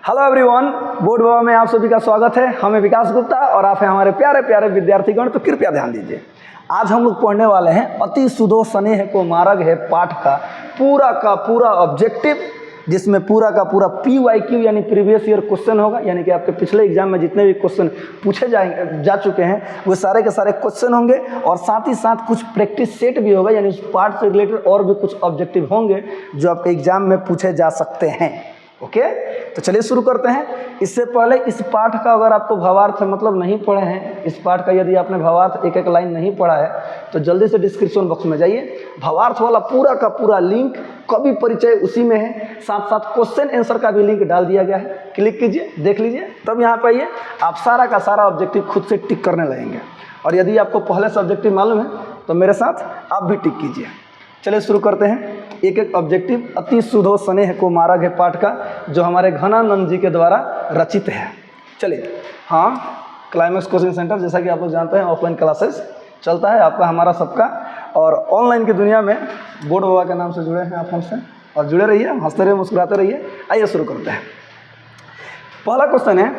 Hello everyone, board बाबा में आप सभी का स्वागत है। हमें विकास गुप्ता और आप हैं हमारे प्यारे प्यारे विद्यार्थीगण। तो कृपया ध्यान दीजिए, आज हम लोग पढ़ने वाले हैं अति सुधो स्नेह को मार्ग है पाठ का पूरा ऑब्जेक्टिव, जिसमें पूरा का पूरा PYQ यानी प्रीवियस ईयर क्वेश्चन होगा। यानी कि आपके पिछले एग्जाम में जितने भी क्वेश्चन पूछे जा चुके हैं वो सारे के सारे क्वेश्चन होंगे, और साथ ही साथ कुछ प्रैक्टिस सेट भी होगा, यानी उस पार्ट से रिलेटेड और भी कुछ ऑब्जेक्टिव होंगे जो आपके एग्जाम में पूछे जा सकते हैं। ओके, तो चलिए शुरू करते हैं। इससे पहले इस पाठ का अगर आपको भावार्थ मतलब नहीं पढ़े हैं, इस पाठ का यदि आपने भावार्थ एक एक लाइन नहीं पढ़ा है तो जल्दी से डिस्क्रिप्शन बॉक्स में जाइए, भावार्थ वाला पूरा का पूरा लिंक, कवि परिचय उसी में है, साथ साथ क्वेश्चन आंसर का भी लिंक डाल दिया गया है। क्लिक कीजिए, देख लीजिए, तब यहाँ पर आइए, आप सारा का सारा ऑब्जेक्टिव खुद से टिक करने लगेंगे। और यदि आपको पहले से ऑब्जेक्टिव मालूम है तो मेरे साथ आप भी टिक कीजिए। चलिए शुरू करते हैं एक एक ऑब्जेक्टिव। अति सुधो स्नेह को मार्ग है पाठ का, जो हमारे घनानंद जी के द्वारा रचित है। चलिए, हाँ, क्लाइमेक्स कोचिंग सेंटर, जैसा कि आप लोग जानते हैं, ऑफलाइन क्लासेस चलता है आपका, हमारा सबका, और ऑनलाइन की दुनिया में बोर्ड बाबा के नाम से जुड़े हैं आप हमसे, और जुड़े रहिए, हंसते रहिए, मुस्कुराते रहिए। आइए शुरू करते हैं। पहला क्वेश्चन है,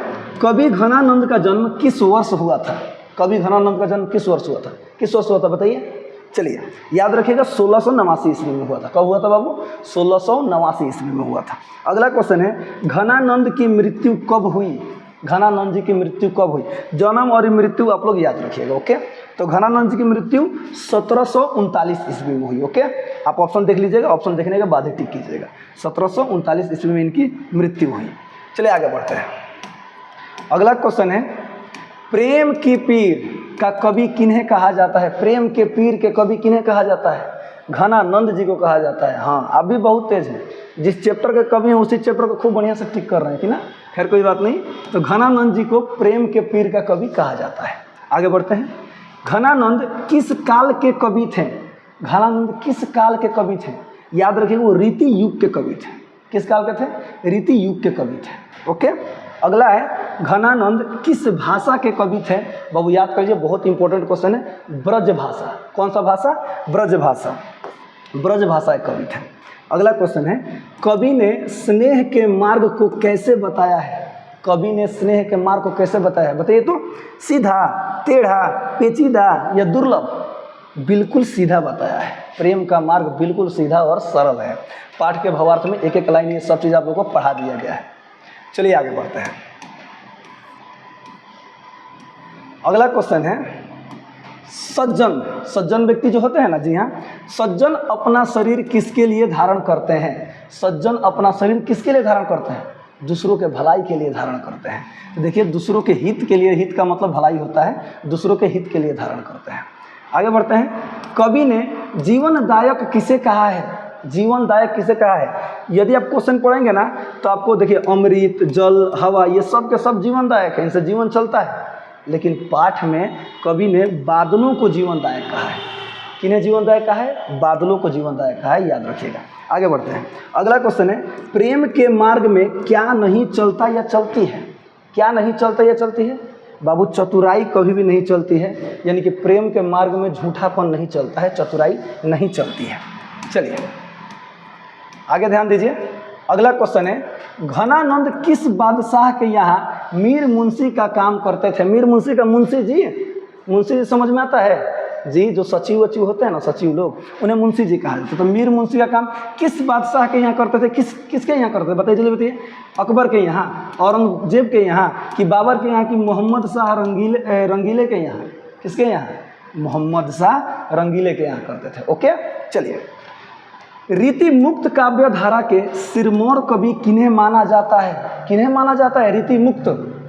कवि घनानंद का जन्म किस वर्ष हुआ था? कवि घनानंद का जन्म किस वर्ष हुआ था? किस वर्ष हुआ था बताइए। चलिए याद रखिएगा, 1689 ईस्वी में हुआ था। कब हुआ था बाबू? 1689 ईस्वी में हुआ था। अगला क्वेश्चन है, घनानंद की मृत्यु कब हुई? घनानंद जी की मृत्यु कब हुई? जन्म और मृत्यु आप लोग याद रखिएगा। ओके, तो घनानंद जी की मृत्यु 1739 ईस्वी में हुई। ओके, आप ऑप्शन देख लीजिएगा, ऑप्शन देखने के बाद ही टिक कीजिएगा। 1739 ईस्वी में इनकी मृत्यु हुई। चलिए आगे बढ़ते हैं। अगला क्वेश्चन है, प्रेम की पीर का कवि किन्हें कहा जाता है? प्रेम के पीर के कवि किन्हें कहा जाता है? घनानंद जी को कहा जाता है। हाँ, आप भी बहुत तेज हैं, जिस चैप्टर के कवि हैं उसी चैप्टर को खूब बढ़िया से टिक कर रहे हैं कि ना। खैर कोई बात नहीं। तो घनानंद जी को प्रेम के पीर का कवि कहा जाता है। आगे बढ़ते हैं। घनानंद किस काल के कवि थे? घनानंद किस काल के कवि थे? याद रखिए, वो रीति युग के कवि थे। किस काल के थे? रीति युग के कवि थे। ओके, अगला है, घनानंद किस भाषा के कवि थे? बाबू याद करिए, बहुत इंपॉर्टेंट क्वेश्चन है। ब्रज भाषा। कौन सा भाषा? ब्रज भाषा। ब्रज भाषा के कवि थे। अगला क्वेश्चन है, कवि ने स्नेह के मार्ग को कैसे बताया है? कवि ने स्नेह के मार्ग को कैसे बताया है बताइए तो। सीधा, टेढ़ा, पेचीदा या दुर्लभ? बिल्कुल सीधा बताया है। प्रेम का मार्ग बिल्कुल सीधा और सरल है। पाठ के भावार्थ में एक एक लाइन ये सब चीज़ आप लोगों को पढ़ा दिया गया है। चलिए आगे बढ़ते हैं। अगला क्वेश्चन है, सज्जन, सज्जन व्यक्ति जो होते हैं ना, जी हाँ, सज्जन अपना शरीर किसके लिए धारण करते हैं? सज्जन अपना शरीर किसके लिए धारण करते हैं? दूसरों के भलाई के लिए धारण करते हैं। तो देखिए, दूसरों के हित के लिए, हित का मतलब भलाई होता है, दूसरों के हित के लिए धारण करते हैं। आगे बढ़ते हैं। कवि ने जीवनदायक किसे कहा है? जीवनदायक किसे कहा है? यदि आप क्वेश्चन पढ़ेंगे ना तो आपको देखिए, अमृत, जल, हवा, ये सब के सब जीवनदायक है, इनसे जीवन चलता है। लेकिन पाठ में कवि ने बादलों को जीवनदायक कहा है। किन्हें जीवनदायक कहा है? बादलों को जीवनदायक कहा है, याद रखिएगा। आगे बढ़ते हैं। अगला क्वेश्चन है, प्रेम के मार्ग में क्या नहीं चलता या चलती है? क्या नहीं चलता या चलती है? बाबू, चतुराई कभी भी नहीं चलती है। यानी कि प्रेम के मार्ग में झूठापन नहीं चलता है, चतुराई नहीं चलती है। चलिए आगे ध्यान दीजिए। अगला क्वेश्चन है, घनानंद किस बादशाह के यहाँ मीर मुंशी का काम करते थे? मीर मुंशी का मुंशी जी, मुंशी जी समझ में आता है जी, जो सचिव वचिव होते हैं ना, सचिव लोग, उन्हें मुंशी जी कहा जाता है। तो मीर मुंशी का काम किस बादशाह के यहाँ करते थे? किसके यहाँ करते थे बताइए, जल्दी बताइए। अकबर के यहाँ, औरंगजेब के यहाँ, कि बाबर के यहाँ, कि मोहम्मद शाह रंगीले के यहाँ? किसके यहाँ? मोहम्मद शाह रंगीले के यहाँ करते थे। ओके, चलिए। रीति मुक्त काव्य धारा के सिरमौर कवि किन्हें माना जाता है? किन्हें माना जाता है रीति मुक्त?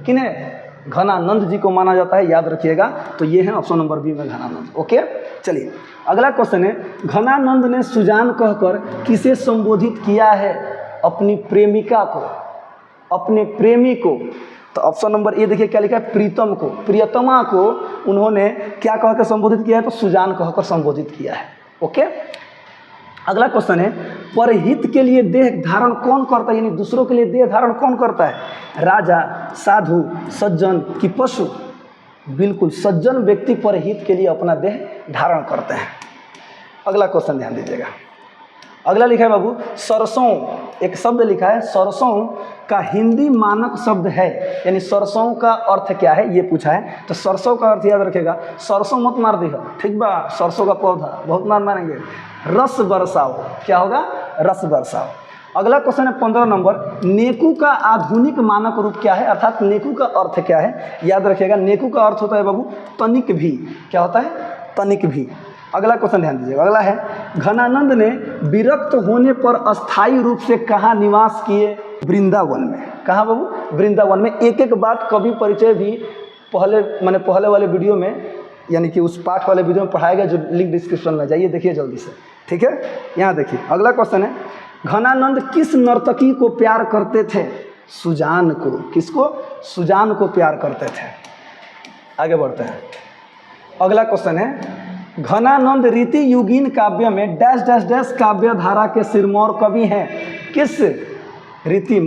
किन्हें? घनानंद जी को माना जाता है, याद रखिएगा। तो ये है ऑप्शन नंबर बी में, घनानंद। ओके, चलिए अगला क्वेश्चन है, घनानंद ने सुजान कहकर किसे संबोधित किया है? अपनी प्रेमिका को, अपने प्रेमी को। तो ऑप्शन नंबर ए देखिए क्या लिखा है, प्रीतम को, प्रियतमा को उन्होंने क्या कहकर संबोधित किया है? तो सुजान कहकर संबोधित किया है। ओके, अगला क्वेश्चन है, परहित के लिए देह धारण कौन करता है? यानी दूसरों के लिए देह धारण कौन करता है? राजा, साधु, सज्जन कि पशु? बिल्कुल सज्जन व्यक्ति परहित के लिए अपना देह धारण करते हैं। अगला क्वेश्चन ध्यान दीजिएगा। अगला लिखा है बाबू सरसों, एक शब्द लिखा है सरसों का हिंदी मानक शब्द है, यानी सरसों का अर्थ क्या है ये पूछा है। तो सरसों का अर्थ याद रखेगा, सरसों मत मार दी है, ठीक बा, सरसों का पौधा बहुत मारेंगे। रस बरसाओ, क्या होगा, रस बरसाओ। अगला क्वेश्चन है 15 नंबर, नेकू का आधुनिक मानक रूप क्या है, अर्थात नेकू का अर्थ क्या है, याद रखिएगा। नेकू का अर्थ होता है बाबू तनिक भी, क्या होता है, तनिक भी। अगला क्वेश्चन ध्यान दीजिएगा, अगला है घनानंद ने विरक्त होने पर अस्थायी रूप से कहाँ निवास किए, वृंदावन में। कहाँ बाबू, वृंदावन में। एक एक बात कवि परिचय भी पहले वाले वीडियो में, यानी कि उस पाठ वाले वीडियो में पढ़ाया गया, जो लिंक डिस्क्रिप्शन में, जाइए देखिए जल्दी से, ठीक है। यहाँ देखिए अगला क्वेश्चन है, घनानंद किस नर्तकी को प्यार करते थे, सुजान को। किसको, सुजान को प्यार करते थे। आगे बढ़ते हैं, अगला क्वेश्चन है घनानंद रीति युगीन काव्य में डैश डैश डैश काव्य धारा के सिरमौर कवि हैं, किस रीति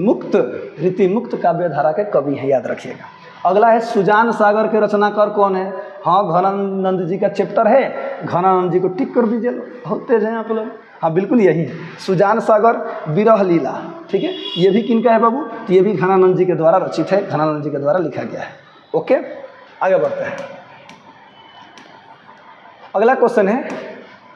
मुक्त काव्य धारा के कवि हैं, याद रखिएगा। अगला है सुजान सागर के रचनाकार कौन है, हाँ घनानंद जी का चैप्टर है, घनानंद जी को टिक कर दीजिए, बहुत तेज हैं आप लोग। हाँ बिल्कुल यही है, सुजान सागर विरह लीला, ठीक है। ये भी किनका है बाबू, तो ये भी घनानंद जी के द्वारा रचित है, घनानंद जी के द्वारा लिखा गया है। ओके, आगे बढ़ते हैं। अगला क्वेश्चन है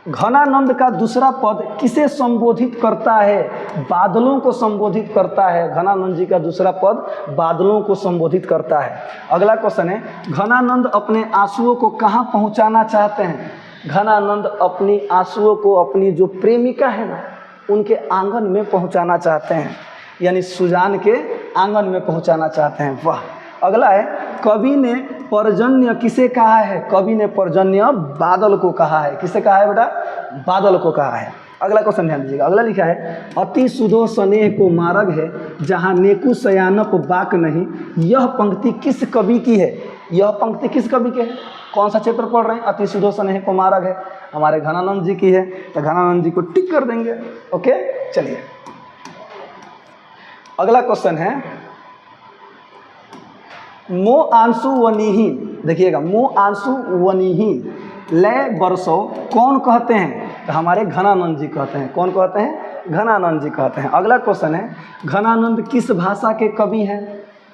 घनानंद का दूसरा पद किसे संबोधित करता है, बादलों को संबोधित करता है। घनानंद जी का दूसरा पद बादलों को संबोधित करता है। अगला क्वेश्चन है घनानंद अपने आंसुओं को कहाँ पहुँचाना चाहते हैं। घनानंद अपनी आंसुओं को अपनी जो प्रेमिका है ना, उनके आंगन में पहुँचाना चाहते हैं, यानी सुजान के आंगन में पहुँचाना चाहते हैं। वाह। अगला है कवि ने पर्जन्य किसे कहा है, कवि ने पर्जन्य बादल को कहा है। किसे कहा है बेटा, बादल को कहा है। अगला क्वेश्चन ध्यान दीजिएगा, अगला लिखा है अति सुधो स्नेह को मार्ग है जहाँ नेकु सयानप बाक नहीं। यह पंक्ति किस कवि की है, यह पंक्ति किस कवि के है, कौन सा चैप्टर पढ़ रहे हैं, अति सुधो स्नेह को मार्ग है, हमारे घनानंद जी की है, तो घनानंद जी को टिक कर देंगे। ओके चलिए, अगला क्वेश्चन है मो आंसू वनीही, देखिएगा मो आंसू वनीही लय बरसो कौन कहते हैं, तो हमारे घनानंद जी कहते हैं। कौन कहते हैं, घनानंद जी कहते हैं। अगला क्वेश्चन है घनानंद किस भाषा के कवि हैं,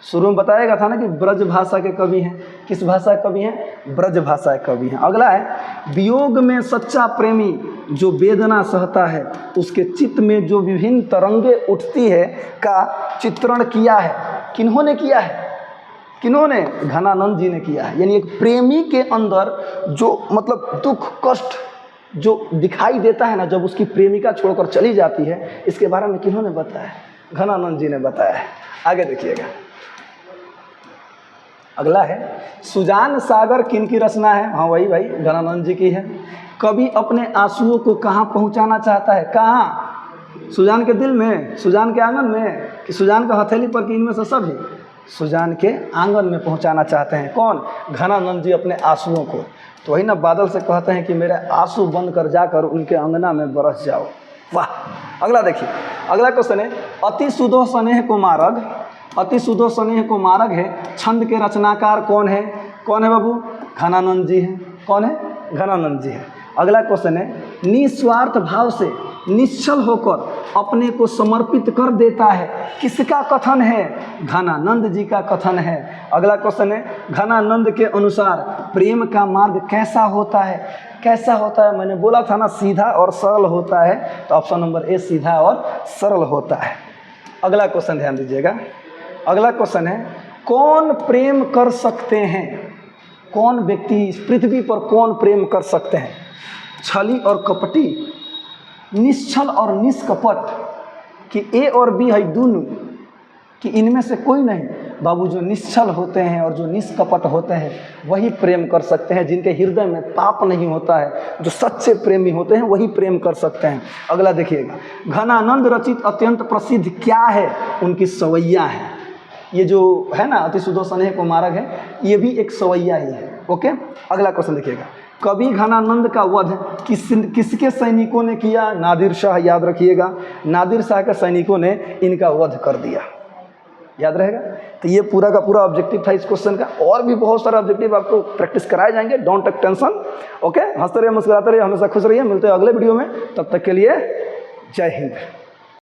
शुरू में बताएगा था ना कि ब्रज भाषा के कवि हैं। किस भाषा के कवि हैं, ब्रज भाषा के कवि हैं। अगला है वियोग में सच्चा प्रेमी जो वेदना सहता है उसके चित्त में जो विभिन्न तरंगे उठती है का चित्रण किया है। किन्होंने किया है, किन्होंने, घनानंद जी ने किया है। यानी एक प्रेमी के अंदर जो मतलब दुख कष्ट जो दिखाई देता है ना, जब उसकी प्रेमिका छोड़कर चली जाती है, इसके बारे में किन्होंने बताया, घनानंद जी ने बताया है। आगे देखिएगा, अगला है सुजान सागर किन की रचना है, हाँ वही भाई घनानंद जी की है। कवि अपने आंसुओं को कहाँ पहुँचाना चाहता है, कहाँ, सुजान के दिल में, सुजान के आंगन में, कि सुजान का हथेली पर, कि इनमें से सभी, सुजान के आंगन में पहुंचाना चाहते हैं। कौन, घनानंद जी अपने आंसुओं को। तो वही ना बादल से कहते हैं कि मेरे आंसू बन कर जाकर उनके अंगना में बरस जाओ। वाह। अगला देखिए, अगला क्वेश्चन है अति सुधो स्नेह को मार्ग, अति सुधो स्नेह को मार्ग है छंद के रचनाकार कौन है, कौन है बाबू, घनानंद जी हैं। कौन है, घनानंद जी हैं। अगला क्वेश्चन है निस्वार्थ भाव से निश्चल होकर अपने को समर्पित कर देता है, किसका कथन है, घनानंद जी का कथन है। अगला क्वेश्चन है घनानंद के अनुसार प्रेम का मार्ग कैसा होता है, कैसा होता है, मैंने बोला था ना सीधा और सरल होता है, तो ऑप्शन नंबर ए सीधा और सरल होता है। अगला क्वेश्चन ध्यान दीजिएगा, अगला क्वेश्चन है कौन प्रेम कर सकते हैं, कौन व्यक्ति इस पृथ्वी पर कौन प्रेम कर सकते हैं, छली और कपटी, निश्चल और निष्कपट, कि ए और बी है दोनों, कि इनमें से कोई नहीं। बाबू जो निश्चल होते हैं और जो निष्कपट होते हैं वही प्रेम कर सकते हैं, जिनके हृदय में पाप नहीं होता है, जो सच्चे प्रेमी होते हैं वही प्रेम कर सकते हैं। अगला देखिएगा घनानंद रचित अत्यंत प्रसिद्ध क्या है, उनकी सवैया है। ये जो है ना अति सुधो स्नेह को मार्ग है, ये भी एक सवैया ही है। ओके, अगला क्वेश्चन देखिएगा कवि घनानंद का वध किसके सैनिकों ने किया, नादिर शाह, याद रखिएगा नादिर शाह के सैनिकों ने इनका वध कर दिया, याद रहेगा। तो ये पूरा का पूरा ऑब्जेक्टिव था इस क्वेश्चन का, और भी बहुत सारे ऑब्जेक्टिव आपको प्रैक्टिस कराए जाएंगे, डोंट टेक टेंशन। ओके, हंसते रहिए, मुस्कुराते रहिए, हमेशा खुश रहिए। मिलते हैं अगले वीडियो में, तब तक के लिए जय हिंद।